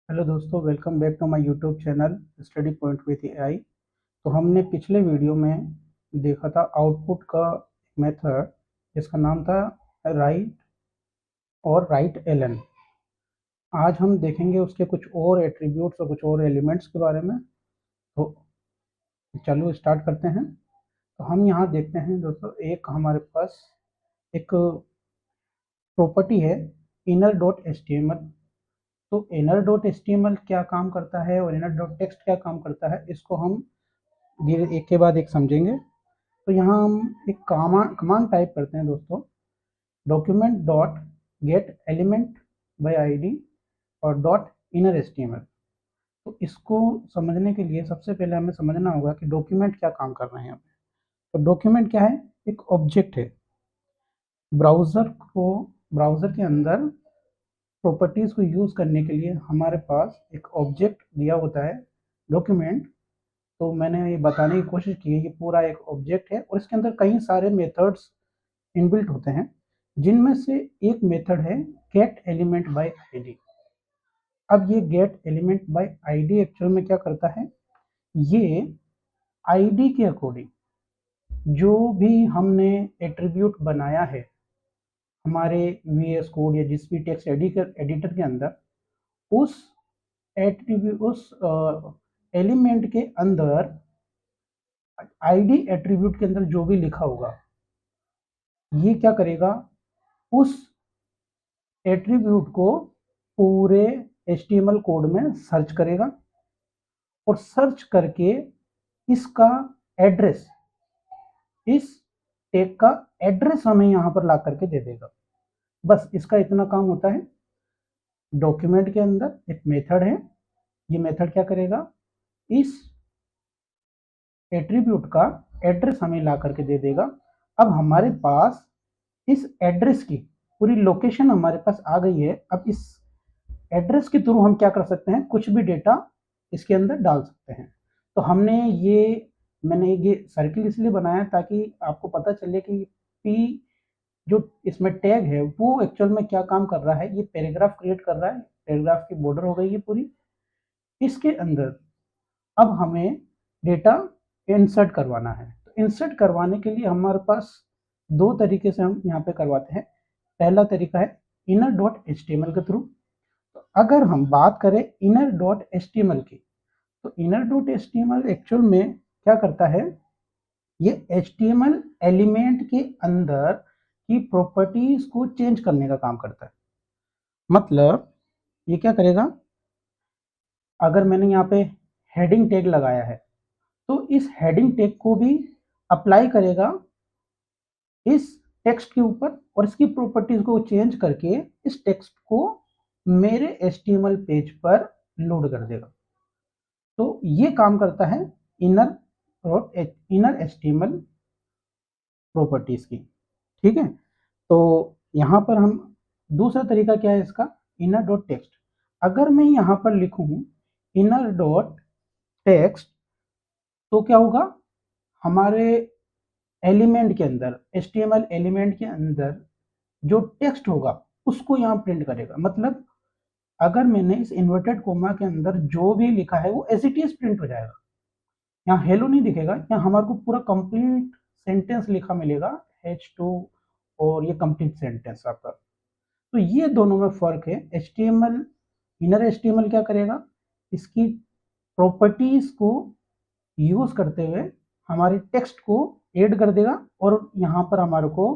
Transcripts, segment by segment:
Hello दोस्तों, welcome back to my YouTube channel study point with AI. तो हमने पिछले वीडियो में देखा था आउटपुट का मेथड जिसका नाम था राइट और राइट एलन। आज हम देखेंगे उसके कुछ और एट्रीब्यूट्स और कुछ और एलिमेंट्स के बारे में। तो चलो स्टार्ट करते हैं। तो हम यहाँ देखते हैं दोस्तों, एक हमारे पास एक प्रॉपर्टी है इनर डॉट एचटीएमएल। तो इनर डॉट एचटीएमएल क्या काम करता है और इनर डॉट टेक्स्ट क्या काम करता है, इसको हम धीरे एक के बाद एक समझेंगे। तो यहाँ हम एक कमांड टाइप करते हैं दोस्तों, document dot gate element by ID और डॉट इनर एचटीएमएल। तो इसको समझने के लिए सबसे पहले हमें समझना होगा कि डॉक्यूमेंट क्या काम कर रहे हैं यहाँ पे। तो डॉक्यूमेंट क्या है? एक ऑब्जेक्ट है। ब्राउज़र के अंदर प्रॉपर्टीज़ को यूज़ करने के लिए हमारे पास एक ऑब्जेक्ट दिया होता है डॉक्यूमेंट। तो मैंने ये बताने की कोशिश की है, ये पूरा एक ऑब्जेक्ट है और इसके अंदर कई सारे मेथड्स इनबिल्ट होते हैं, जिनमें से एक मेथड है गेट एलिमेंट बाय आईडी। अब ये gate element by ID actual में क्या करता है, ये आईडी के अकॉर्डिंग जो भी हमने एट्रीब्यूट बनाया है हमारे वीएस कोड या जिस भी टेक्स्ट एडिटर के अंदर, उस एलिमेंट के अंदर आईडी एट्रीब्यूट के अंदर जो भी लिखा होगा, ये क्या करेगा, उस एट्रीब्यूट को पूरे HTML कोड में सर्च करेगा और सर्च करके इसका एड्रेस, इस टैग का एड्रेस हमें यहाँ पर ला करके दे देगा। बस इसका इतना काम होता है। डॉक्यूमेंट के अंदर एक मेथड है, ये मेथड क्या करेगा, इस एट्रीब्यूट का एड्रेस हमें ला करके दे देगा। अब हमारे पास इस एड्रेस की पूरी लोकेशन हमारे पास आ गई है। अब इस एड्रेस के थ्रू हम क्या कर सकते हैं, कुछ भी डेटा इसके अंदर डाल सकते हैं। तो मैंने ये सर्किल इसलिए बनाया ताकि आपको पता चले कि पी जो इसमें टैग है वो एक्चुअल में क्या काम कर रहा है। ये पैराग्राफ क्रिएट कर रहा है, पैराग्राफ की बॉर्डर हो गई है पूरी। इसके अंदर अब हमें डेटा इंसर्ट करवाना है। तो इंसर्ट करवाने के लिए हमारे पास दो तरीके से हम यहाँ पे करवाते हैं। पहला तरीका है इनर डॉट एचटीएमएल के थ्रू। तो अगर हम बात करें इनर डॉट एचटीएमएल की, तो इनर डॉट एचटीएमएल एक्चुअल में क्या करता है, ये एचटीएमएल एलिमेंट के अंदर की प्रॉपर्टीज को चेंज करने का काम करता है। मतलब ये क्या करेगा, अगर मैंने यहाँ पे हेडिंग टैग लगाया है तो इस हेडिंग टैग को भी अप्लाई करेगा इस टेक्स्ट के ऊपर और इसकी प्रॉपर्टीज को चेंज करके इस टेक्स्ट को मेरे HTML पेज पर लोड कर देगा। तो ये काम करता है इनर HTML प्रॉपर्टीज की। ठीक है, तो यहाँ पर हम दूसरा तरीका क्या है इसका, इनर डॉट टेक्स्ट। अगर मैं यहाँ पर लिखूँ इनर डॉट टेक्स्ट, तो क्या होगा, हमारे एलिमेंट के अंदर HTML एलिमेंट के अंदर जो टेक्स्ट होगा उसको यहाँ प्रिंट करेगा। मतलब अगर मैंने इस इन्वर्टेड कोमा के अंदर जो भी लिखा है वो एज इट इज प्रिंट हो जाएगा। यहाँ हेलो नहीं दिखेगा, यहाँ हमारे को पूरा कंप्लीट सेंटेंस लिखा मिलेगा H2 और ये कंप्लीट सेंटेंस आपका। तो ये दोनों में फर्क है। HTML इनर HTML क्या करेगा, इसकी प्रॉपर्टीज को यूज करते हुए हमारे टेक्स्ट को ऐड कर देगा और यहाँ पर हमारे को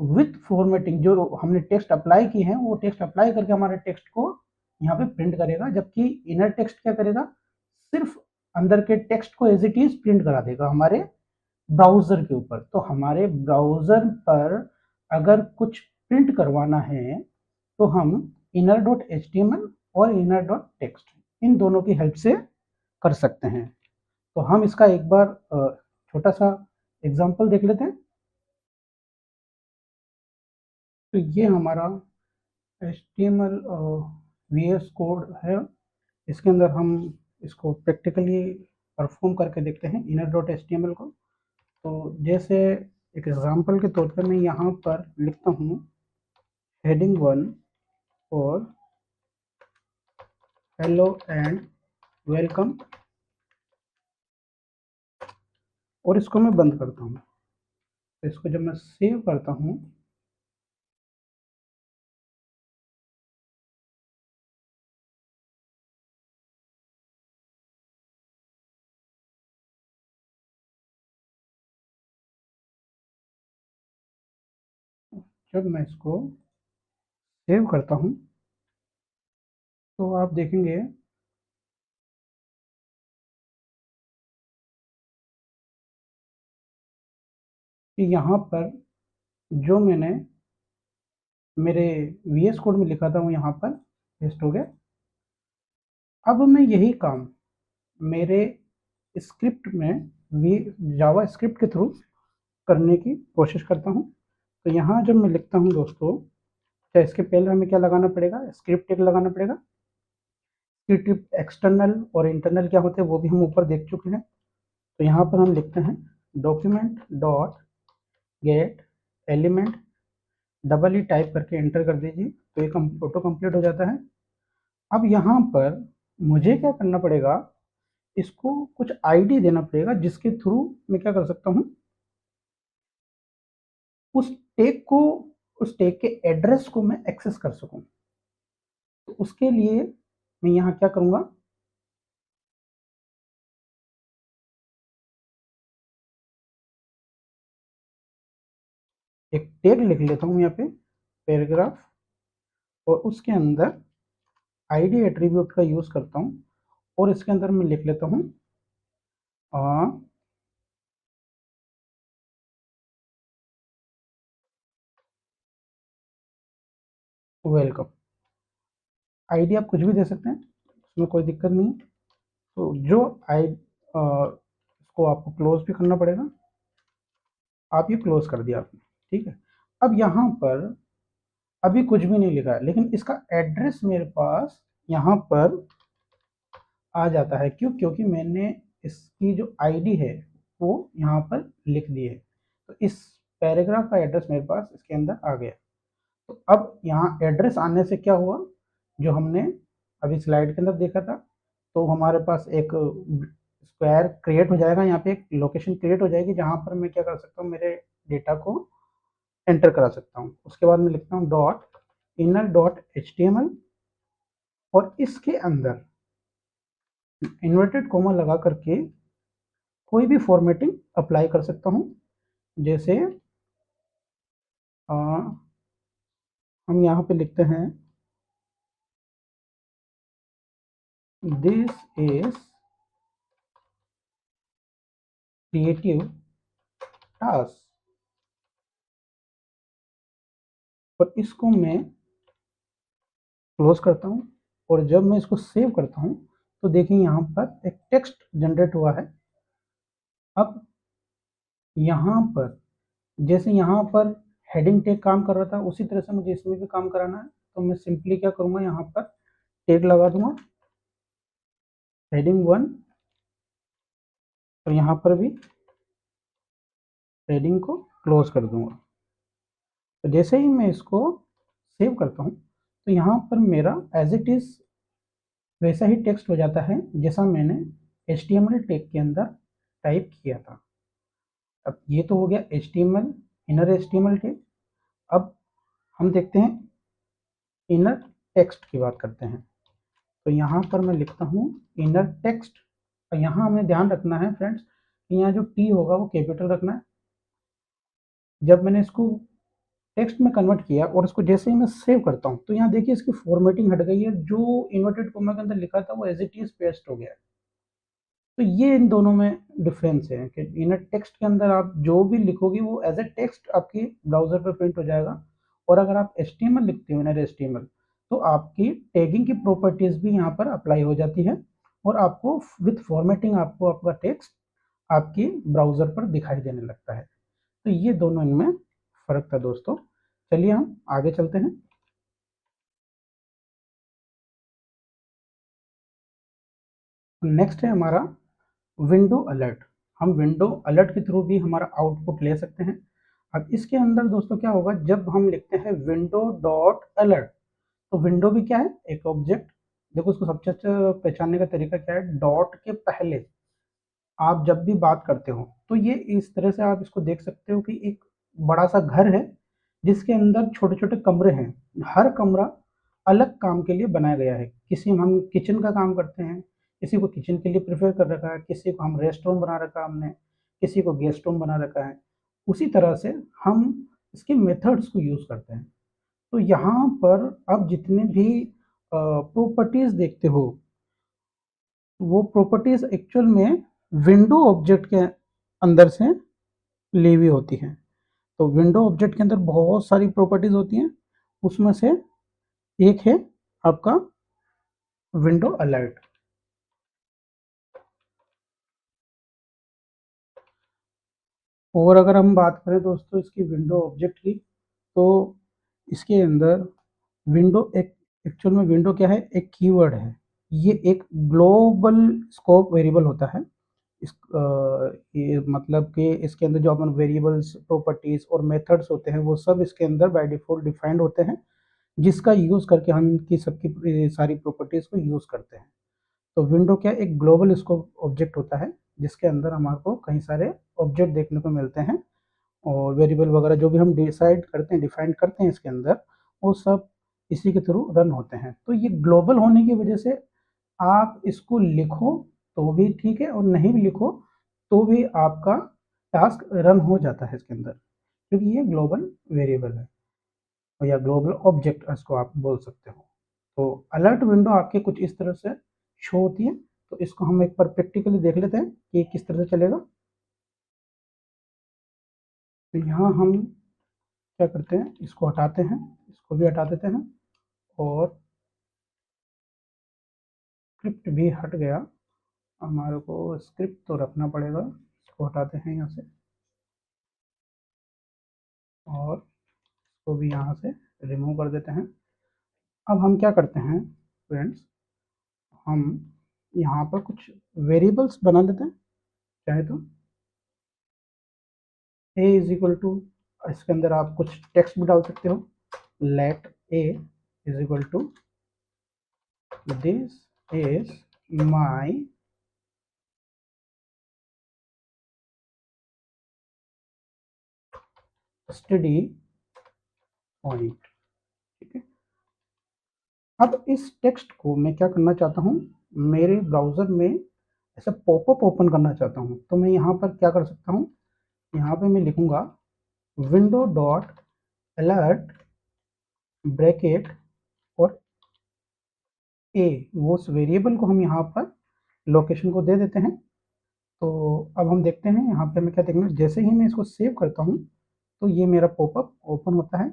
विथ फॉर्मेटिंग जो हमने टेक्स्ट अप्लाई की है वो टेक्स्ट अप्लाई करके हमारे टेक्स्ट को यहाँ पे प्रिंट करेगा। जबकि इनर टेक्स्ट क्या करेगा, सिर्फ अंदर के टेक्स्ट को एज इट इज प्रिंट करा देगा हमारे ब्राउजर के ऊपर। तो हमारे ब्राउजर पर अगर कुछ प्रिंट करवाना है तो हम इनर डॉट HTML और इनर डॉट टेक्स्ट इन दोनों की हेल्प से कर सकते हैं। तो हम इसका एक बार छोटा सा एग्जांपल देख लेते हैं। तो ये हमारा HTML VS कोड है, इसके अंदर हम इसको प्रैक्टिकली परफॉर्म करके देखते हैं इनर डॉट HTML को। तो जैसे एक एग्जांपल के तौर पे मैं यहाँ पर लिखता हूँ heading 1 और हेलो एंड वेलकम, और इसको मैं बंद करता हूँ। तो इसको जब मैं सेव करता हूँ, जब मैं इसको सेव करता हूँ तो आप देखेंगे कि यहाँ पर जो मैंने मेरे VS कोड में लिखा था वो यहाँ पर पेस्ट हो गया। अब मैं यही काम मेरे स्क्रिप्ट में जावा स्क्रिप्ट के थ्रू करने की कोशिश करता हूँ। तो यहाँ जब मैं लिखता हूँ दोस्तों, क्या इसके पहले हमें क्या लगाना पड़ेगा, स्क्रिप्ट टेग लगाना पड़ेगा। स्क्रिप्ट एक्सटर्नल और इंटरनल क्या होते हैं वो भी हम ऊपर देख चुके हैं। तो यहाँ पर हम लिखते हैं document dot gate element, double E type करके एंटर कर दीजिए, तो ये ऑटो कंप्लीट हो जाता है। अब यहाँ पर मुझे क्या करना पड़ेगा, इसको कुछ आईडी देना पड़ेगा जिसके थ्रू मैं क्या कर सकता हूँ, उस टैग को, उस टैग के एड्रेस को मैं एक्सेस कर सकूँ। तो उसके लिए मैं यहाँ क्या करूँगा, एक टैग लिख लेता हूँ यहाँ पे, पैराग्राफ, और उसके अंदर आईडी एट्रीब्यूट का यूज़ करता हूँ, और इसके अंदर मैं लिख लेता हूँ वेलकम। आईडी आप कुछ भी दे सकते हैं, उसमें कोई दिक्कत नहीं है। तो जो आई इसको आपको क्लोज भी करना पड़ेगा, आप ये क्लोज कर दिया आपने, ठीक है। अब यहाँ पर अभी कुछ भी नहीं लिखा है, लेकिन इसका एड्रेस मेरे पास यहाँ पर आ जाता है। क्यों? क्योंकि मैंने इसकी जो आईडी है वो यहाँ पर लिख दी है। तो इस पैराग्राफ का एड्रेस मेरे पास इसके अंदर आ गया। तो अब यहाँ एड्रेस आने से क्या हुआ, जो हमने अभी स्लाइड के अंदर देखा था, तो हमारे पास एक स्क्वायर क्रिएट हो जाएगा, यहाँ पे एक लोकेशन क्रिएट हो जाएगी जहाँ पर मैं क्या कर सकता हूँ, मेरे डेटा को एंटर करा सकता हूँ। उसके बाद मैं लिखता हूँ डॉट इनर डॉट HTML, और इसके अंदर इन्वर्टेड कोमा लगा करके कोई भी फॉर्मेटिंग अप्लाई कर सकता हूँ। जैसे हम यहाँ पे लिखते हैं दिस इज क्रिएटिव टास्क, और इसको मैं क्लोज करता हूँ। और जब मैं इसको सेव करता हूँ तो देखिए यहाँ पर एक टेक्स्ट जनरेट हुआ है। अब यहाँ पर जैसे यहाँ पर हेडिंग टैग काम कर रहा था, उसी तरह से मुझे इसमें भी काम कराना है। तो मैं सिंपली क्या करूँगा, यहाँ पर टैग लगा दूंगा हेडिंग 1, और यहाँ पर भी हेडिंग को क्लोज कर दूंगा। तो जैसे ही मैं इसको सेव करता हूँ तो यहाँ पर मेरा एज इट इज़ वैसा ही टेक्स्ट हो जाता है जैसा मैंने HTML टैग के अंदर टाइप किया था। अब ये तो हो गया HTML, इनर HTML टैग। अब हम देखते हैं इनर टेक्स्ट की बात करते हैं। तो यहाँ पर मैं लिखता हूँ इनर टेक्स्ट, और यहाँ हमें ध्यान रखना है फ्रेंड्स कि यहाँ जो टी होगा वो कैपिटल रखना है। जब मैंने इसको टेक्स्ट में कन्वर्ट किया और इसको जैसे ही मैं सेव करता हूँ तो यहाँ देखिए इसकी फॉर्मेटिंग हट गई है, जो इन्वर्टेड कोमा के अंदर लिखा था वो एज इट इज पेस्ट हो गया है। तो ये इन दोनों में डिफरेंस है कि इनर टेक्स्ट के अंदर आप जो भी लिखोगे वो एज ए टेक्स्ट आपकी ब्राउजर पर प्रिंट हो जाएगा, और अगर आप HTML लिखते हो इनर HTML तो आपकी टैगिंग की प्रॉपर्टीज भी यहाँ पर अप्लाई हो जाती है, और आपको विथ फॉर्मेटिंग आपको आपका टेक्स्ट आपकी ब्राउजर पर दिखाई देने लगता है। तो ये दोनों इनमें फर्क था दोस्तों। चलिए हम आगे चलते हैं। नेक्स्ट है हमारा विंडो अलर्ट। हम विंडो अलर्ट के थ्रू भी हमारा आउटपुट ले सकते हैं। अब इसके अंदर दोस्तों क्या होगा, जब हम लिखते हैं विंडो डॉट अलर्ट, तो विंडो भी क्या है, एक ऑब्जेक्ट, देखो उसको सबसे अच्छा पहचानने का तरीका क्या है, डॉट के पहले आप जब भी बात करते हो तो ये इस तरह से आप इसको देख सकते हो कि एक बड़ा सा घर है जिसके अंदर छोटे छोटे कमरे हैं। हर कमरा अलग काम के लिए बनाया गया है। किसी में हम किचन का काम करते हैं, किसी को किचन के लिए प्रेफर कर रखा है, किसी को हम रेस्ट रूम बना रखा है हमने, किसी को गेस्ट रूम बना रखा है। उसी तरह से हम इसके मेथड्स को यूज़ करते हैं। तो यहाँ पर आप जितने भी प्रॉपर्टीज़ देखते हो वो प्रॉपर्टीज़ एक्चुअल में विंडो ऑब्जेक्ट के अंदर से ली हुई होती हैं। तो विंडो ऑब्जेक्ट के अंदर बहुत सारी प्रॉपर्टीज़ होती हैं, उसमें से एक है आपका विंडो अलर्ट। और अगर हम बात करें दोस्तों इसकी विंडो ऑब्जेक्ट की, तो इसके अंदर विंडो एक एक्चुअल में विंडो क्या है, एक कीवर्ड है। ये एक ग्लोबल स्कोप वेरिएबल होता है। ये मतलब कि इसके अंदर जो अपन वेरिएबल्स, प्रॉपर्टीज और मेथड्स होते हैं वो सब इसके अंदर बाय डिफॉल्ट डिफाइंड होते हैं, जिसका यूज़ करके हम इनकी सबकी सारी प्रॉपर्टीज़ को यूज़ करते हैं। तो विंडो क्या एक ग्लोबल स्कोप ऑब्जेक्ट होता है जिसके अंदर हमारे को कई सारे ऑब्जेक्ट देखने को मिलते हैं, और वेरिएबल वगैरह जो भी हम डिसाइड करते हैं, डिफाइन करते हैं इसके अंदर, वो सब इसी के थ्रू रन होते हैं। तो ये ग्लोबल होने की वजह से आप इसको लिखो तो भी ठीक है, और नहीं भी लिखो तो भी आपका टास्क रन हो जाता है इसके अंदर, क्योंकि ये ग्लोबल वेरिएबल है या ग्लोबल ऑब्जेक्ट इसको आप बोल सकते हो। तो अलर्ट विंडो आपके कुछ इस तरह से शो होती है। तो इसको हम एक बार प्रैक्टिकली देख लेते हैं कि किस तरह से चलेगा। तो यहाँ हम क्या करते हैं, इसको हटाते हैं, इसको भी हटा देते हैं, और स्क्रिप्ट भी हट गया। हमारे को स्क्रिप्ट तो रखना पड़ेगा। इसको हटाते हैं यहाँ से, और इसको भी यहाँ से रिमूव कर देते हैं। अब हम क्या करते हैं फ्रेंड्स, हम यहाँ पर कुछ वेरिएबल्स बना देते हैं। चाहे तो ए इज इक्वल टू, इसके अंदर आप कुछ टेक्स्ट भी डाल सकते हो। Let A is equal to this is my study point. ठीक है, अब इस टेक्स्ट को मैं क्या करना चाहता हूँ, मेरे ब्राउज़र में ऐसा पॉपअप ओपन करना चाहता हूँ। तो मैं यहाँ पर क्या कर सकता हूँ, यहाँ पे मैं लिखूँगा विंडो डॉट अलर्ट ब्रैकेट और ए, वो उस वेरिएबल को हम यहाँ पर लोकेशन को दे देते हैं। तो अब हम देखते हैं यहाँ पे मैं क्या देखूँगा, जैसे ही मैं इसको सेव करता हूँ तो ये मेरा पॉपअप ओपन होता है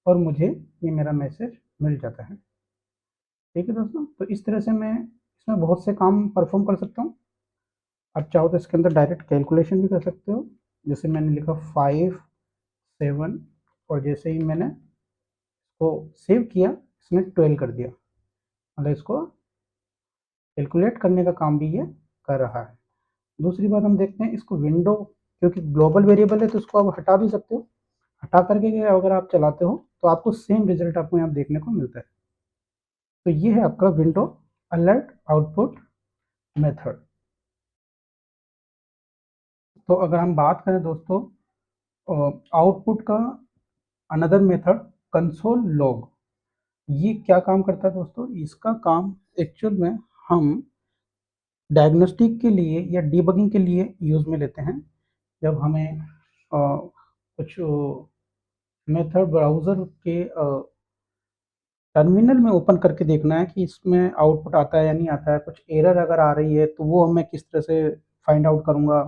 और मुझे ये मेरा मैसेज मिल जाता है। ठीक है दोस्तों, तो इस तरह से मैं इसमें बहुत से काम परफॉर्म कर सकता हूँ। आप चाहो तो इसके अंदर डायरेक्ट कैलकुलेशन भी कर सकते हो। जैसे मैंने लिखा 5 7, और जैसे ही मैंने इसको सेव किया इसने 12 कर दिया। मतलब इसको कैलकुलेट करने का काम भी ये कर रहा है। दूसरी बात हम देखते हैं इसको विंडो, क्योंकि ग्लोबल वेरिएबल है तो इसको आप हटा भी सकते हो। हटा करके अगर आप चलाते हो तो आपको सेम रिजल्ट आपको यहाँ देखने को मिलता है। तो ये है आपका विंडो अलर्ट आउटपुट मेथड। तो अगर हम बात करें दोस्तों आउटपुट का अनदर मेथड कंसोल लॉग, ये क्या काम करता है दोस्तों, इसका काम एक्चुअल में हम डायग्नोस्टिक के लिए या डीबगिंग के लिए यूज़ में लेते हैं। जब हमें कुछ मेथड ब्राउज़र के टर्मिनल में ओपन करके देखना है कि इसमें आउटपुट आता है या नहीं आता है, कुछ एरर अगर आ रही है तो वो मैं किस तरह से फाइंड आउट करूँगा।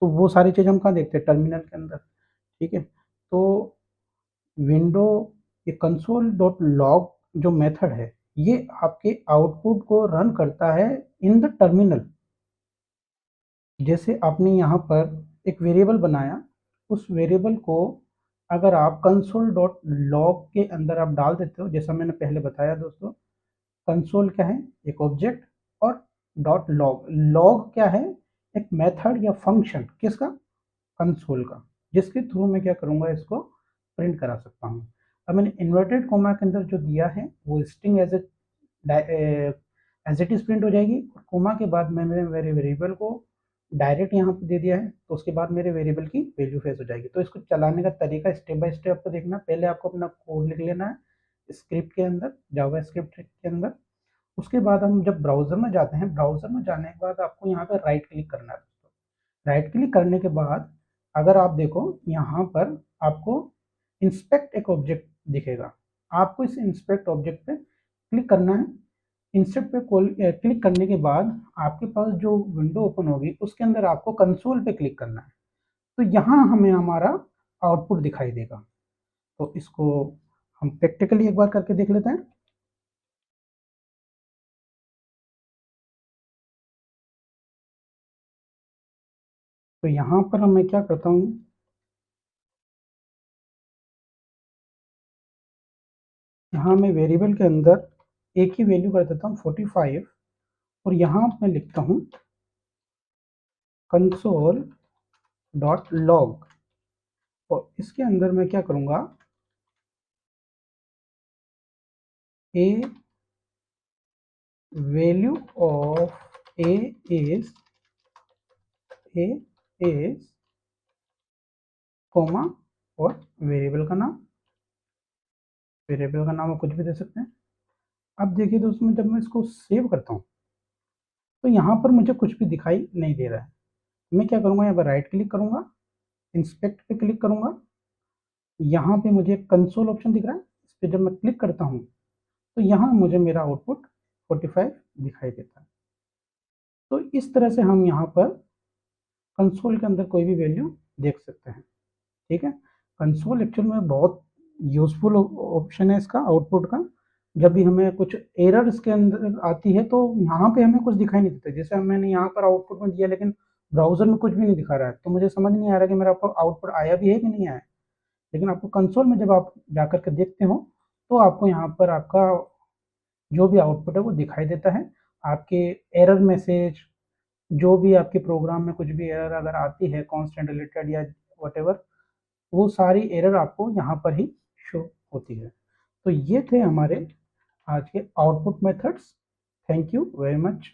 तो वो सारी चीज़ हम कहाँ देखते हैं, टर्मिनल के अंदर। ठीक है, तो विंडो ये कंसोल डॉट लॉग जो मेथड है ये आपके आउटपुट को रन करता है इन द टर्मिनल। जैसे आपने यहाँ पर एक वेरिएबल बनाया, उस वेरिएबल को अगर आप कंसोल डॉट लॉग के अंदर आप डाल देते हो, जैसा मैंने पहले बताया दोस्तों, कंसोल क्या है, एक ऑब्जेक्ट, और डॉट लॉग, लॉग क्या है, एक मेथड या फंक्शन, किसका, कंसोल का, जिसके थ्रू मैं क्या करूँगा, इसको प्रिंट करा सकता हूँ। अब मैंने इन्वर्टेड कोमा के अंदर जो दिया है वो string as a as it is print हो जाएगी। कोमा के बाद मैंने मेरे वेरिएबल को डायरेक्ट यहाँ पे दे दिया है, तो उसके बाद मेरे वेरिएबल की वैल्यू फेस हो जाएगी। तो इसको चलाने का तरीका स्टेप बाय स्टेप आपको देखना। पहले आपको अपना कोड लिख लेना है स्क्रिप्ट के अंदर, जावा स्क्रिप्ट के अंदर। उसके बाद हम जब ब्राउजर में जाते हैं, ब्राउजर में जाने के बाद आपको यहाँ पर राइट क्लिक करना है। राइट क्लिक करने के बाद अगर आप देखो यहाँ पर आपको इंस्पेक्ट एक ऑब्जेक्ट दिखेगा, आपको इस इंस्पेक्ट ऑब्जेक्ट पे क्लिक करना है। इंस्पेक्ट पे क्लिक करने के बाद आपके पास जो विंडो ओपन होगी उसके अंदर आपको कंसोल पे क्लिक करना है। तो यहाँ हमें हमारा आउटपुट दिखाई देगा। तो इसको हम प्रैक्टिकली एक बार करके देख लेते हैं। तो यहाँ पर मैं क्या करता हूँ, यहाँ मैं वेरिएबल के अंदर एक ही वैल्यू कर देता हूँ 45, और यहाँ मैं लिखता हूँ कंसोल डॉट लॉग। और इसके अंदर मैं क्या करूँगा, A value of A is comma और वेरिएबल का नाम, वेरिएबल का नाम आप कुछ भी दे सकते हैं। अब देखिए दोस्तों, जब मैं इसको सेव करता हूँ तो यहाँ पर मुझे कुछ भी दिखाई नहीं दे रहा है। मैं क्या करूँगा, यहाँ पर राइट क्लिक करूँगा, इंस्पेक्ट पे क्लिक करूँगा, यहाँ पे मुझे कंसोल ऑप्शन दिख रहा है, इस पर जब मैं क्लिक करता हूँ तो यहाँ मुझे मेरा आउटपुट 45 दिखाई देता है। तो इस तरह से हम यहाँ पर कंसोल के अंदर कोई भी वैल्यू देख सकते हैं। ठीक है, कंसोल एक्चुअल में बहुत यूजफुल ऑप्शन है इसका आउटपुट का। जब भी हमें कुछ एरर इसके अंदर आती है तो यहाँ पे हमें कुछ दिखाई नहीं देता। जैसे मैंने यहाँ पर आउटपुट में दिया लेकिन ब्राउजर में कुछ भी नहीं दिखा रहा है, तो मुझे समझ नहीं आ रहा कि मेरा आउटपुट आया भी है कि नहीं आया। लेकिन आपको कंसोल में जब आप जाकर के देखते हो तो आपको यहाँ पर आपका जो भी आउटपुट है वो दिखाई देता है। आपके एरर मैसेज, जो भी आपके प्रोग्राम में कुछ भी एरर अगर आती है कॉन्स्टेंट रिलेटेड या वटेवर, वो सारी एरर आपको यहाँ पर ही शो होती है। तो ये थे हमारे आज के output methods. Thank you very much.